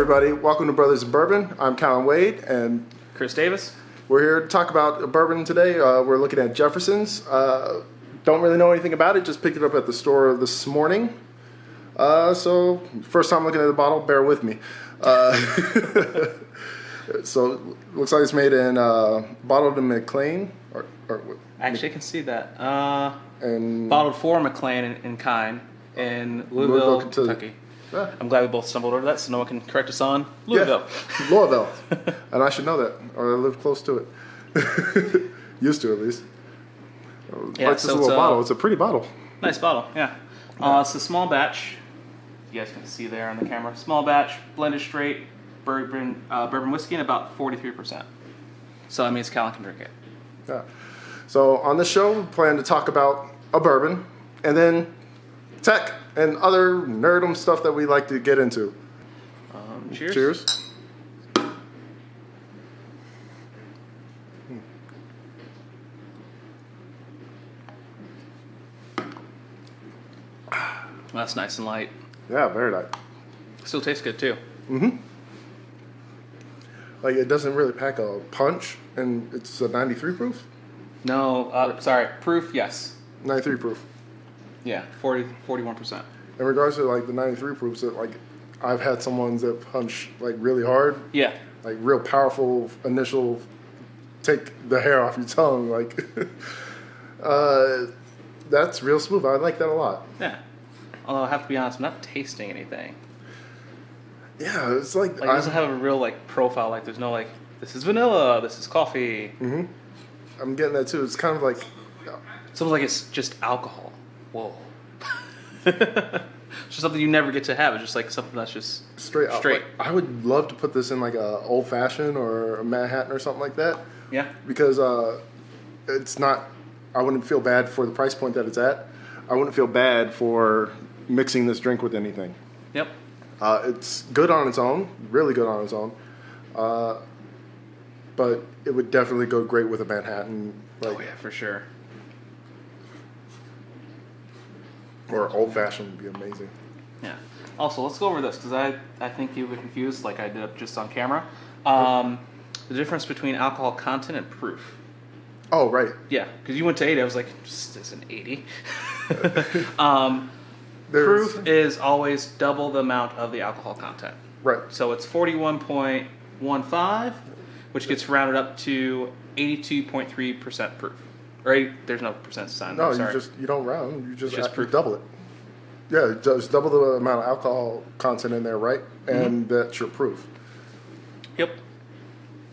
everybody. Welcome to Brothers in Bourbon. I'm Kallan Wade and Chris Davis. We're here to talk about bourbon today. We're looking at Jefferson's. Don't really know anything about it. Just picked it up at the store this morning. So first time looking at the bottle. Bear with me. So looks like it's made in bottled in McLean. Actually, I can see that. And bottled for McLean and Kine in Louisville, Kentucky. Yeah. I'm glad we both stumbled over that, so no one can correct us on Louisville. Yeah. Louisville. And I should know that, or I live close to it. Used to, at least. Yeah, like so this little bottle. It's a pretty bottle. Nice bottle, yeah. It's a small batch. You guys can see there on the camera. Small batch, blended straight, bourbon whiskey, and about 43%. So that means Kallan can drink it. Yeah. So on this show, we plan to talk about a bourbon, and then tech and other nerdom stuff that we like to get into. Cheers. Cheers. That's nice and light. Yeah, very light. Still tastes good too. Mm-hmm. Like it doesn't really pack a punch, and it's a 93 proof? No, sorry, proof, yes. 93 proof. Yeah, 41%. In regards to like the 93 proofs, that like I've had some ones that punch like really hard. Yeah. Like real powerful initial take the hair off your tongue. Like that's real smooth. I like that a lot. Yeah. Although I have to be honest, I'm not tasting anything. Yeah, it's like it doesn't have a real like profile. Like there's no like this is vanilla, this is coffee. Mm-hmm. I'm getting that too. It's kind of like it's almost like it's just alcohol. Whoa. It's just something you never get to have. It's just like something that's just straight. Like, I would love to put this in like a old fashioned or a Manhattan or something like that. Yeah. Because it's not. I wouldn't feel bad for the price point that it's at. I wouldn't feel bad for mixing this drink with anything. Yep. It's good on its own, really good on its own. But it would definitely go great with a Manhattan. Like, oh yeah, for sure. Or old fashioned would be amazing. Yeah. Also, let's go over this because I think you were confused, like I did just on camera. The difference between alcohol content and proof. Oh right. Yeah, because you went to 80. I was like, this is an 80. Proof is always double the amount of the alcohol content. Right. So it's 41.15, which gets rounded up to 82.3% proof. Right? There's no percent sign. No, sorry. you don't round. You just proof. double it. Yeah, just double the amount of alcohol content in there, right? And that's your proof. Yep.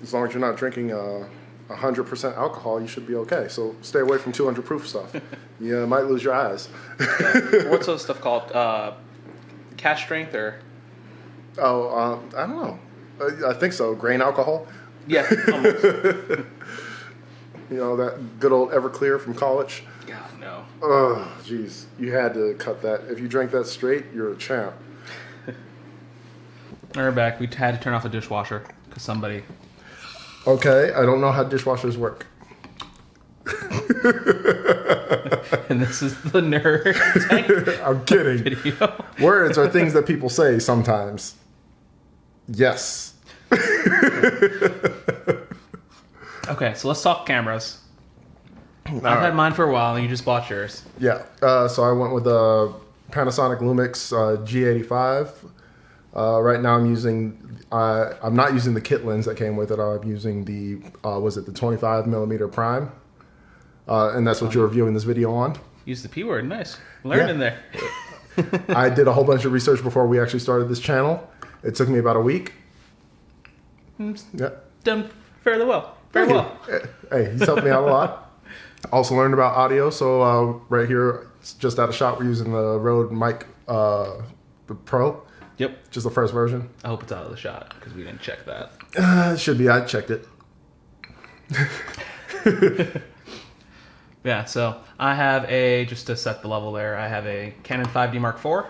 As long as you're not drinking 100% alcohol, you should be okay. So stay away from 200 proof stuff. You might lose your eyes. What's those stuff called? Cash strength or? Oh, I don't know. I think so. Grain alcohol. Yeah. Almost. You know, that good old Everclear from college. God, no. Oh, jeez. You had to cut that. If you drank that straight, you're a champ. We're back. We had to turn off the dishwasher because somebody... Okay, I don't know how dishwashers work. And this is the nerd. I'm kidding. Video. Words are things that people say sometimes. Yes. Okay, so let's talk cameras. I've had mine for a while, and you just bought yours. Yeah. So I went with a Panasonic Lumix G85. Right now I'm using. I'm not using the kit lens that came with it. I'm using the the 25 millimeter prime, and that's what you're reviewing this video on. Use the P word. Nice. Learned in there. I did a whole bunch of research before we actually started this channel. It took me about a week. Yeah. Done fairly well. Very well. Hey, he's helped me out a lot. Also learned about audio. So right here, it's just out of shot, we're using the Rode mic, the Pro. Yep. Just the first version. I hope it's out of the shot because we didn't check that. It should be. I checked it. Yeah, so I have just to set the level there, I have a Canon 5D Mark IV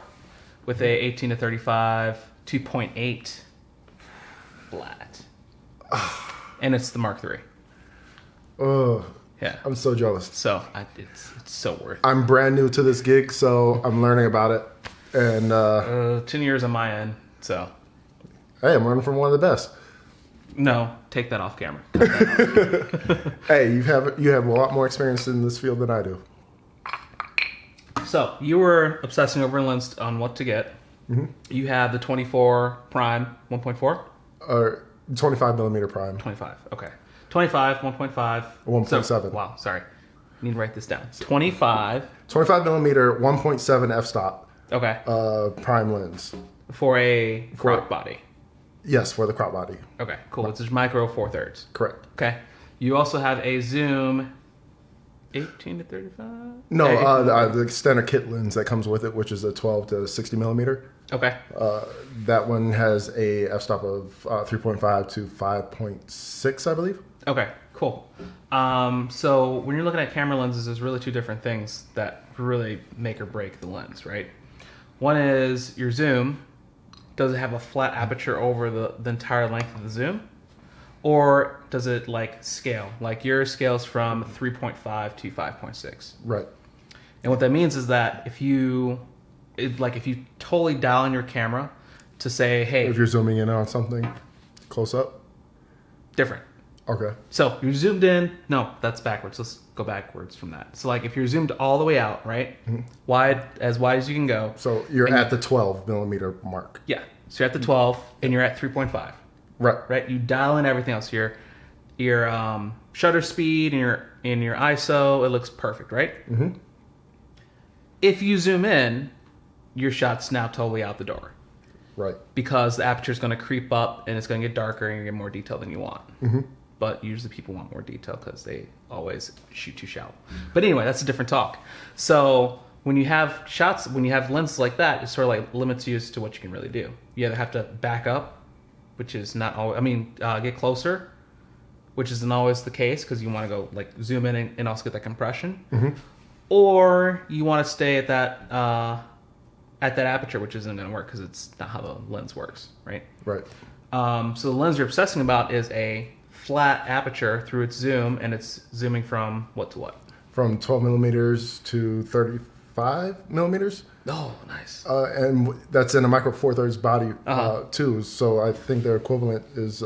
with a 18 to 35 2.8 flat. And it's the Mark III. Oh, yeah. I'm so jealous. So it's so worth it. I'm brand new to this gig, so I'm learning about it. And 10 years on my end, so Hey, I'm learning from one of the best. No, take that off camera. Cut that off. Hey, you have a lot more experience in this field than I do. So you were obsessing over a lens on what to get. Mm-hmm. You have the 24 prime 1.4? 25 millimeter prime. 25, okay. 25, 1.5. 1.7. So, wow, sorry. I need to write this down. 25 millimeter 1.7 f-stop. Okay. Prime lens. For a crop body. Yes, for the crop body. Okay, cool. It's a micro 4/3. Correct. Okay. You also have a zoom 18 to 35? No, the extended kit lens that comes with it, which is a 12 to 60 millimeter. Okay. That one has a f-stop of 3.5 to 5.6, I believe. Okay, cool. So when you're looking at camera lenses, there's really two different things that really make or break the lens, right? One is your zoom. Does it have a flat aperture over the entire length of the zoom? Or does it like scale? Like yours scales from 3.5 to 5.6. Right. And what that means is that if you totally dial in your camera to say, hey, if you're zooming in on something close up, different. Okay. So you're zoomed in. No, that's backwards. Let's go backwards from that. So like if you're zoomed all the way out, right? Mm-hmm. wide as you can go. So you're at the 12 millimeter mark. Yeah. So you're at the 12 and you're at 3.5. Right. Right. You dial in everything else. Your shutter speed and your ISO. It looks perfect, right? Mm-hmm. If you zoom in, your shot's now totally out the door. Right. Because the aperture is going to creep up and it's going to get darker and you get more detail than you want. Mm-hmm. But usually people want more detail because they always shoot too shallow. But anyway, that's a different talk. So when you have lenses like that, it sort of like limits you as to what you can really do. You either have to back up, which is not always, get closer, which isn't always the case because you want to go like zoom in and also get that compression. Mm-hmm. Or you want to stay at that aperture, which isn't going to work because it's not how the lens works, right? Right. So the lens you're obsessing about is a flat aperture through its zoom, and it's zooming from what to what? From 12 millimeters to 35 millimeters. Oh, nice. And that's in a micro 4/3 body too. So I think their equivalent is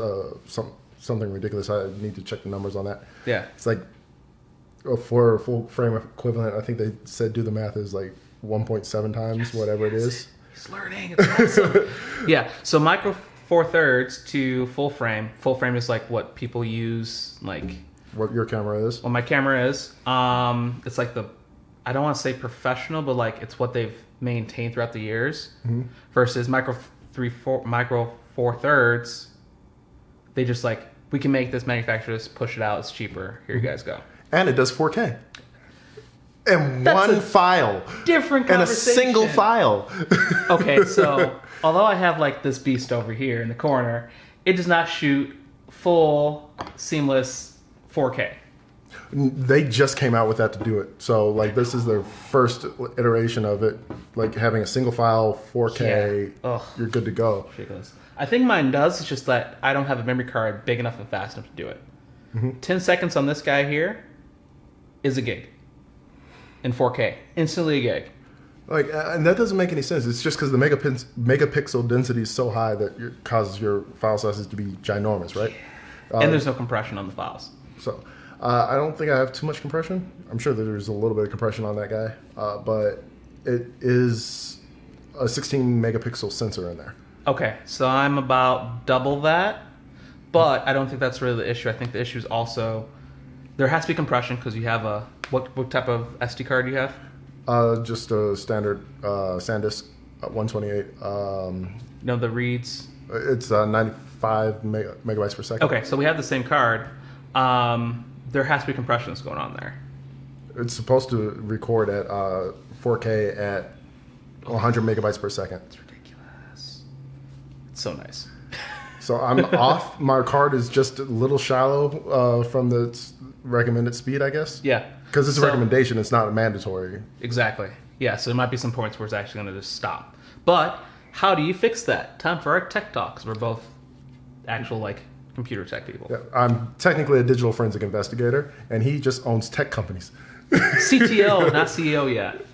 something ridiculous. I need to check the numbers on that. Yeah. It's like for a full frame equivalent, I think they said do the math is like 1.7 times whatever it is. He's learning. It's awesome. Yeah. So micro 4/3 to full frame. Full frame is like what people use, like what your camera is. What my camera is. It's like I don't want to say professional, but like it's what they've maintained throughout the years. Mm-hmm. Versus micro 4/3. They just like, we can make this, manufacture this, push it out. It's cheaper. Here you guys go. And it does 4K. And one file. Different conversation. And a single file. Okay, so although I have like this beast over here in the corner, it does not shoot full, seamless 4K. They just came out with that to do it. So like this is their first iteration of it. Like having a single file 4K, you're good to go. Ridiculous. I think mine does. It's just that I don't have a memory card big enough and fast enough to do it. Mm-hmm. 10 seconds on this guy here is a gig. In 4K. Instantly a gig. Like, and that doesn't make any sense. It's just because the megapixel density is so high that it causes your file sizes to be ginormous, right? And there's no compression on the files. So I don't think I have too much compression. I'm sure that there's a little bit of compression on that guy. But it is a 16 megapixel sensor in there. Okay, so I'm about double that, but I don't think that's really the issue. I think the issue is also there has to be compression because you have what type of SD card do you have? Just a standard SanDisk 128. No, the reads. It's 95 megabytes per second. Okay, so we have the same card. There has to be compression that's going on there. It's supposed to record at 4K at 100 megabytes per second. It's ridiculous. So nice. So I'm off. My card is just a little shallow from the recommended speed, I guess. Yeah. Because it's a recommendation. It's not mandatory. Exactly. Yeah. So there might be some points where it's actually going to just stop. But how do you fix that? Time for our tech talks. We're both actual like computer tech people. Yeah, I'm technically a digital forensic investigator, and he just owns tech companies. CTO, not CEO yet.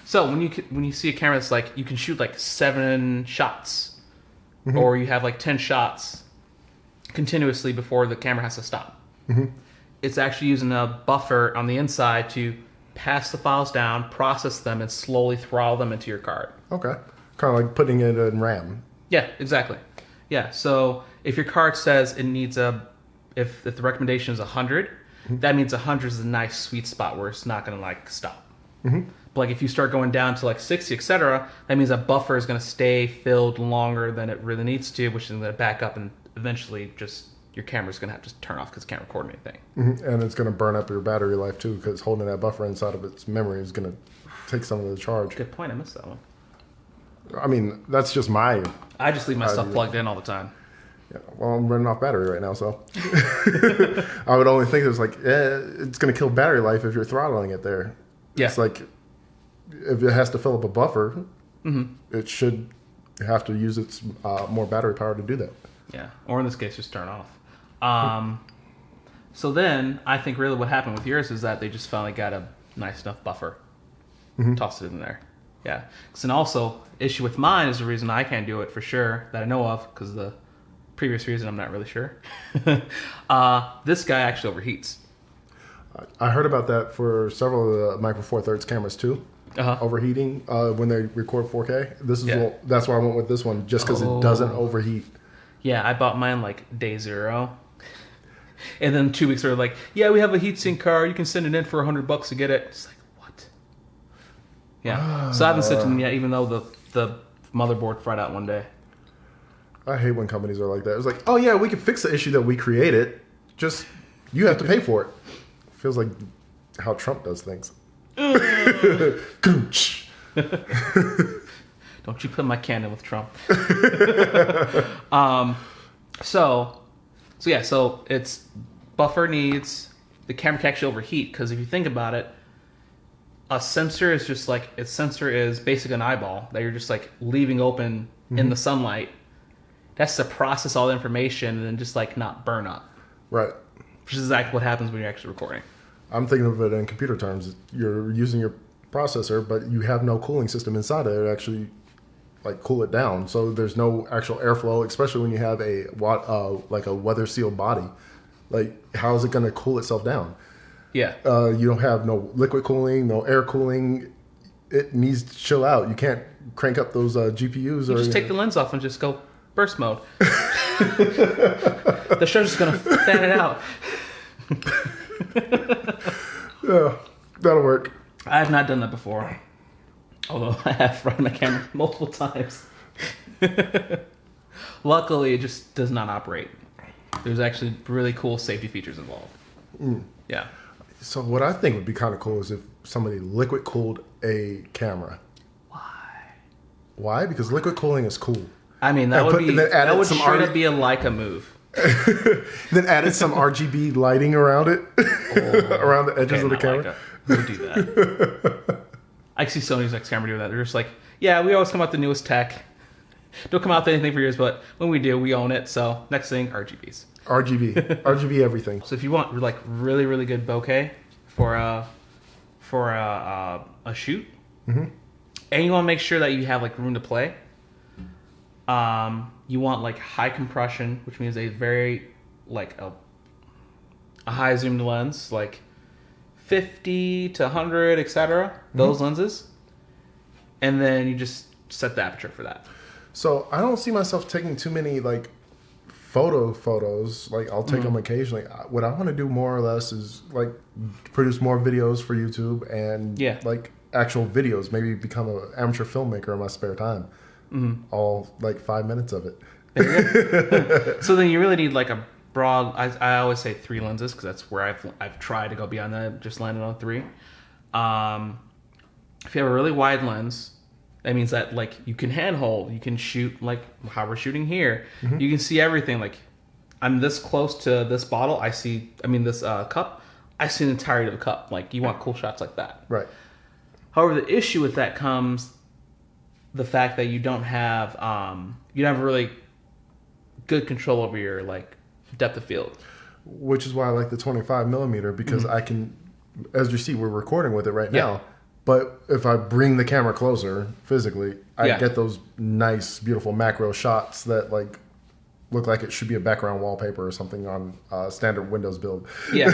So when you see a camera that's like you can shoot like 7 shots or you have like 10 shots continuously before the camera has to stop. It's actually using a buffer on the inside to pass the files down, process them, and slowly throttle them into your card. Okay. Kind of like putting it in RAM. Yeah, exactly. Yeah, so if your card says it needs if the recommendation is 100, that means 100 is a nice sweet spot where it's not going to like stop. But like if you start going down to like 60, etc., that means a buffer is going to stay filled longer than it really needs to, which is going to back up and eventually just your camera's going to have to turn off because it can't record anything. And it's going to burn up your battery life too, because holding that buffer inside of its memory is going to take some of the charge. Good point. I missed that one. I mean, that's just my... I just leave my stuff plugged in all the time. Yeah, well, I'm running off battery right now, so... I would only think it's like, it's going to kill battery life if you're throttling it there. Yeah. It's like, if it has to fill up a buffer, it should have to use its more battery power to do that. Yeah, or in this case, just turn off. So then, I think really what happened with yours is that they just finally got a nice enough buffer. Tossed it in there. Yeah. And also, issue with mine is the reason I can't do it for sure, that I know of, because the previous reason I'm not really sure. This guy actually overheats. I heard about that for several of the Micro Four Thirds cameras too. Overheating when they record 4K. That's why I went with this one, just because it doesn't overheat. Yeah, I bought mine like day 0. And then 2 weeks later, like, yeah, we have a heatsink card. You can send it in for $100 to get it. It's like, what? Yeah. So I haven't sent it in yet, even though the motherboard fried out one day. I hate when companies are like that. It's like, oh yeah, we can fix the issue that we created. Just, you have to pay for it. Feels like how Trump does things. Don't you put my Canon with Trump. So it's buffer needs, the camera can actually overheat, because if you think about it, a sensor is just like, its sensor is basically an eyeball that you're just like leaving open in the sunlight. That's to process all the information and then just like not burn up. Right. Which is exactly what happens when you're actually recording. I'm thinking of it in computer terms. You're using your processor, but you have no cooling system inside of it to actually like cool it down. So there's no actual airflow, especially when you have a weather sealed body. Like, how is it going to cool itself down? Yeah. You don't have no liquid cooling, no air cooling. It needs to chill out. You can't crank up those GPUs. You just take the lens off and just go burst mode. The show's just going to fan it out. Yeah, that'll work. I have not done that before. Although I have run my camera multiple times. Luckily, it just does not operate. There's actually really cool safety features involved. Yeah. So what I think would be kind of cool is if somebody liquid cooled a camera. Why? Because liquid cooling is cool. I mean, that would straight up be a Leica move. Then added some RGB lighting around it, around the edges of the camera. Who would do that? I see Sony's next camera doing that. They're just like, yeah, we always come out with the newest tech. Don't come out with anything for years, but when we do, we own it. So next thing, RGBs. RGB everything. So if you want like really, really good bokeh for a shoot, and you want to make sure that you have like room to play, you want like high compression, which means a very like a high zoomed lens, like 50 to 100, etc. Those lenses, and then you just set the aperture for that. So I don't see myself taking too many like photos. Like I'll take them occasionally. What I want to do more or less is like produce more videos for YouTube and like actual videos. Maybe become an amateur filmmaker in my spare time. All like 5 minutes of it. So then you really need like a broad. I always say 3 lenses because that's where I've tried to go beyond that. Just landed on 3. If you have a really wide lens, that means that like you can handhold, you can shoot like how we're shooting here. You can see everything. Like I'm this close to this bottle, this cup. I see the entirety of the cup. Like you want cool shots like that. Right. However, the issue with that comes the fact that you don't have really good control over your like depth of field. Which is why I like the 25 millimeter because I can, as you see, we're recording with it right now. But if I bring the camera closer physically, I Yeah. get those nice, beautiful macro shots that like look like it should be a background wallpaper or something on standard Windows build. Yeah,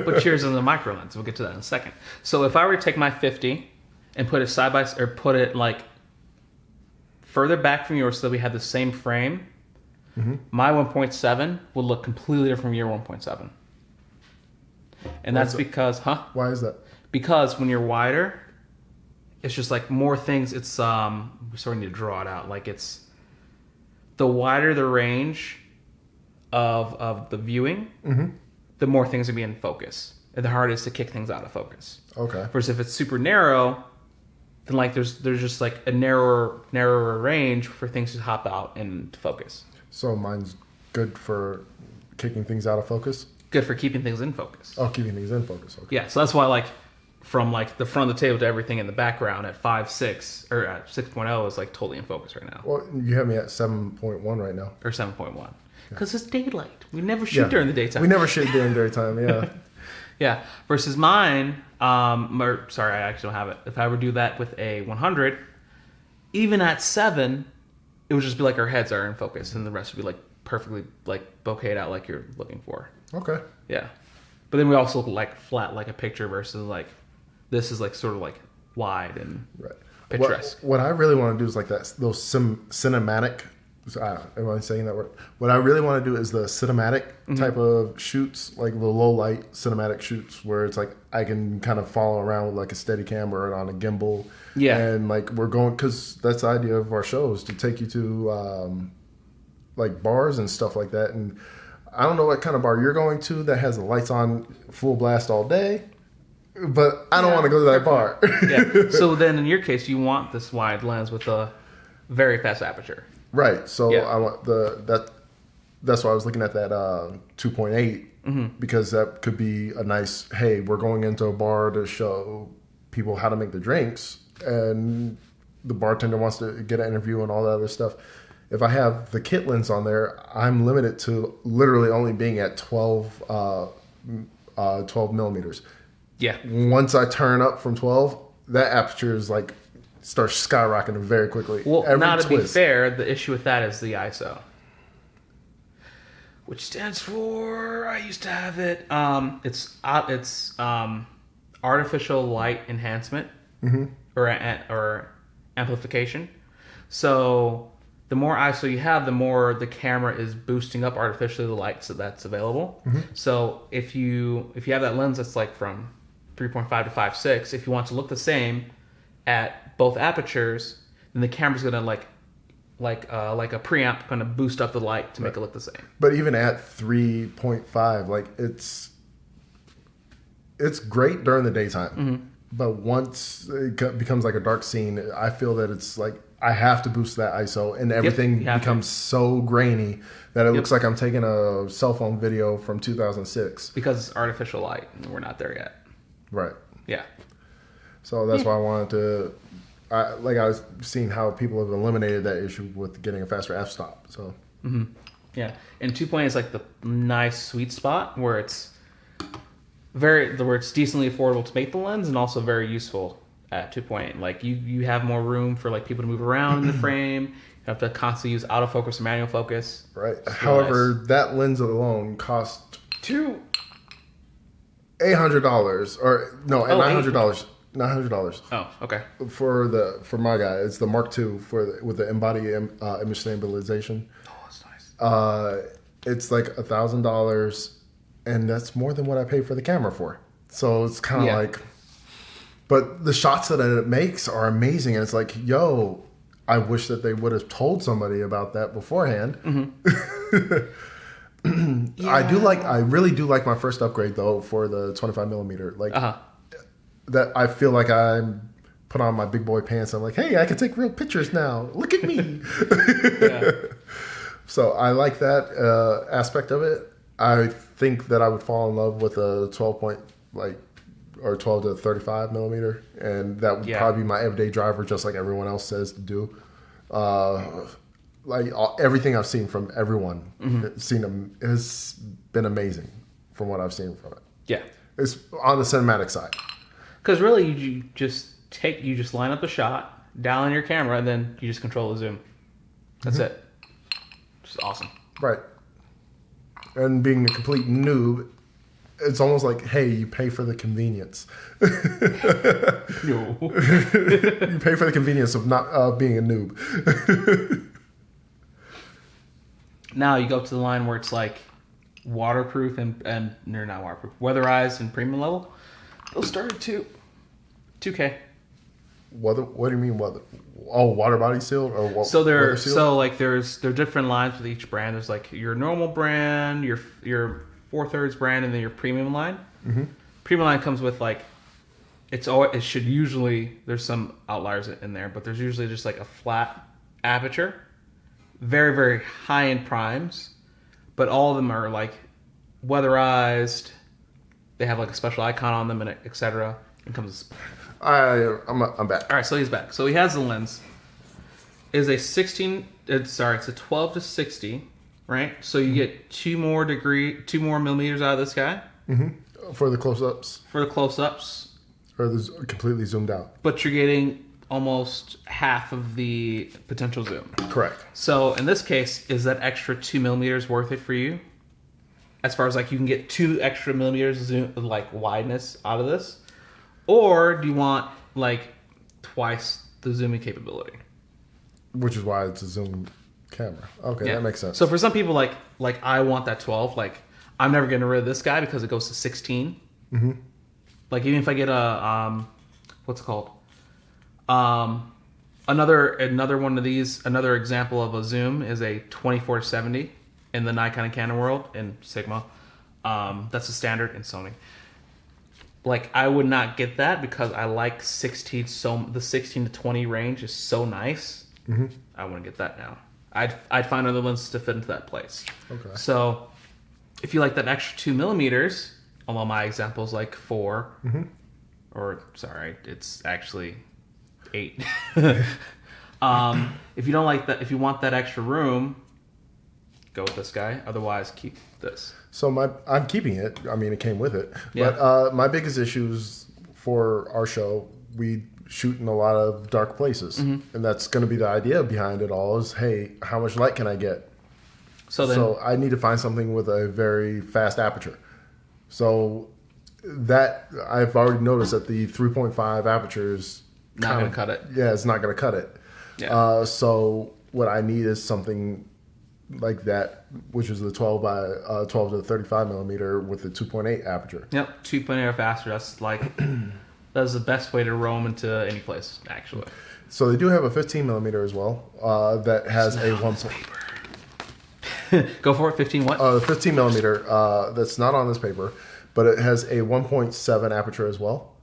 but yours is a micro lens. We'll get to that in a second. So if I were to take my 50 and put it side by or put it like further back from yours so that we had the same frame, my 1.7 would look completely different from your 1.7. And that's because, Why is that? Because when you're wider, it's just like more things. It's we sort of need to draw it out. Like it's the wider the range of the viewing, the more things will be in focus, and the harder it is to kick things out of focus. Okay. Versus if it's super narrow, then like there's just like a narrower range for things to hop out and focus. So mine's good for kicking things out of focus? Good for keeping things in focus. Oh, keeping things in focus. Okay. Yeah, so that's why like from like the front of the table to everything in the background at 5.6 or at 6.0 is like totally in focus right now. Well, you have me at 7.1 right now. Or 7.1. Because it's daylight. We never shoot during the daytime. We never shoot during daytime, yeah. Yeah. Versus mine, sorry, I actually don't have it. If I were to do that with a 100, even at 7, it would just be like our heads are in focus and the rest would be like perfectly like bokeh'd out like you're looking for. Okay. Yeah. But then we also look like flat like a picture versus like this is like sort of like wide and picturesque. What I really want to do is like that those cinematic. Am I saying that word? What I really want to do is the cinematic type of shoots, like the low light cinematic shoots, where it's like I can kind of follow around with like a steady camera on a gimbal. Yeah. And like we're going because that's the idea of our shows to take you to like bars and stuff like that. And I don't know what kind of bar you're going to that has the lights on full blast all day. But I don't want to go to that bar. Yeah. So then, in your case, you want this wide lens with a very fast aperture. Right. So I want that's why I was looking at that 2.8 because that could be a nice. Hey, we're going into a bar to show people how to make the drinks, and the bartender wants to get an interview and all that other stuff. If I have the kit lens on there, I'm limited to literally only being at 12 millimeters. Yeah. Once I turn up from 12, that aperture is like starts skyrocketing very quickly. Well, now to be fair, the issue with that is the ISO, which stands for I used to have it. It's artificial light enhancement or amplification. So the more ISO you have, the more the camera is boosting up artificially the light that's available. So if you have that lens that's like from 3.5 to 5.6, if you want to look the same at both apertures, then the camera's gonna like a preamp gonna boost up the light to make it look the same. But even at 3.5, like it's great during the daytime. But once it becomes like a dark scene, I feel that it's like I have to boost that ISO, and everything becomes so grainy that it looks like I'm taking a cell phone video from 2006. Because it's artificial light, and we're not there yet. Right. Yeah. So that's why I wanted to. I was seeing how people have eliminated that issue with getting a faster f-stop. So. Yeah, and 2.8 is like the nice sweet spot where it's decently affordable to make the lens and also very useful at 2.8. Like you have more room for like people to move around in the frame. You have to constantly use autofocus or manual focus. Right. However, that lens alone cost $800 or no, $900. $900. Oh, okay. For my guy, it's the Mark II with the embody image stabilization. Oh, that's nice. It's like $1,000, and that's more than what I paid for the camera for. So it's kind of like, but the shots that it makes are amazing, and it's like, yo, I wish that they would have told somebody about that beforehand. I really do like my first upgrade though for the 25 millimeter. Like that, I feel like I'm put on my big boy pants. I'm like, hey, I can take real pictures now. Look at me. So I like that aspect of it. I think that I would fall in love with a 12 to 35 millimeter, and that would probably be my everyday driver, just like everyone else says to do. Everything I've seen from everyone, has been amazing from what I've seen from it. Yeah, it's on the cinematic side. Because really, you just you just line up the shot, dial in your camera, and then you just control the zoom. That's it. Which is awesome. Right. And being a complete noob, it's almost like, hey, you pay for the convenience. No. You pay for the convenience of not being a noob. Now you go up to the line where it's like waterproof and they're not waterproof, weatherized and premium level. They'll start at 2K. What do you mean weather? Oh, water body sealed or what? So there are different lines with each brand. There's like your normal brand, your 4/3 brand, and then your premium line. Mm-hmm. Premium line comes with like it should usually, there's some outliers in there, but there's usually just like a flat aperture, very very high end primes, but all of them are like weatherized. They have like a special icon on them and etc. It comes. I'm back. All right, so he's back. So he has the lens. It's a 12 to 60, right? So you get 2 more millimeters out of this guy. Mm-hmm. For the close-ups. For the close-ups. Or the completely zoomed out. But you're getting almost half of the potential zoom. Correct. So in this case, is that extra 2 millimeters worth it for you? As far as like you can get 2 extra millimeters zoom, like wideness out of this? Or do you want like twice the zooming capability? Which is why it's a zoom camera. Okay, yeah. That makes sense. So for some people, like I want that 12. Like I'm never getting rid of this guy because it goes to 16. Mm-hmm. Like even if I get a what's it called? Another one of these. Another example of a zoom is a 24-70 in the Nikon and Canon world in Sigma. That's a standard in Sony. Like I would not get that because I like 16. So the 16 to 20 range is so nice. Mm-hmm. I wouldn't get that now. I'd find other lenses to fit into that place. Okay. So if you like that extra 2 millimeters, although my example is like 4, mm-hmm. or sorry, it's actually 8. If you don't like that, if you want that extra room, go with this guy. Otherwise, keep this. So I'm keeping it. I mean, it came with it. Yeah. But my biggest issues for our show, we shoot in a lot of dark places. Mm-hmm. And that's going to be the idea behind it all is, hey, how much light can I get? So I need to find something with a very fast aperture. So that I've already noticed that the 3.5 aperture is not going to cut it. Yeah, it's not going to cut it. Yeah. So what I need is something like that, which is the 12 to 35 millimeter with the 2.8 aperture. Yep, 2.8 or faster. That's like that's the best way to roam into any place, actually. So they do have a 15 millimeter as well. That has a 1. Go for it. 15 what? 15 millimeter. That's not on this paper, but it has a 1.7 aperture as well.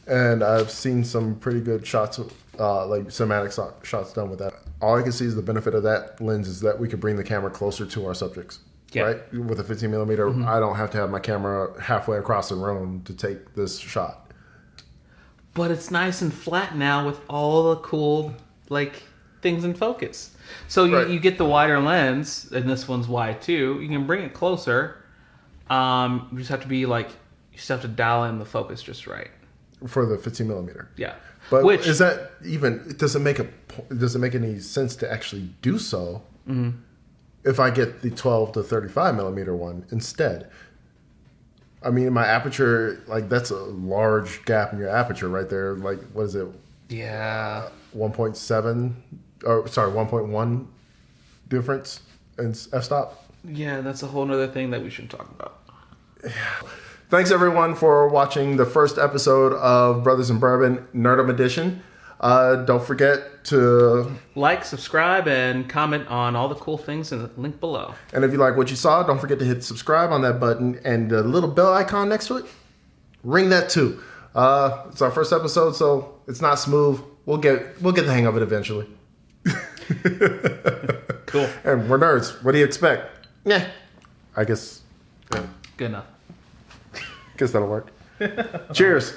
And I've seen some pretty good shots, like cinematic shots done with that. All I can see is the benefit of that lens is that we could bring the camera closer to our subjects. Yeah. Right? With a 15 millimeter, mm-hmm. I don't have to have my camera halfway across the room to take this shot. But it's nice and flat now with all the cool like things in focus. So you get the wider lens, and this one's wide too. You can bring it closer. You just have to dial in the focus just right. For the 15 millimeter. Yeah. But is that even, does it make any sense to actually do so mm-hmm. if I get the 12 to 35 millimeter one instead? I mean, my aperture, like that's a large gap in your aperture right there. Like, what is it? Yeah. 1.7, or sorry, 1.1 difference in f-stop? Yeah, that's a whole other thing that we should talk about. Yeah. Thanks, everyone, for watching the first episode of Brothers in Bourbon, Nerdom Edition. Don't forget to like, subscribe, and comment on all the cool things in the link below. And if you like what you saw, don't forget to hit subscribe on that button and the little bell icon next to it. Ring that too. It's our first episode, so it's not smooth. We'll get the hang of it eventually. Cool. And we're nerds. What do you expect? Yeah. I guess. Good enough. Guess that'll work. Cheers.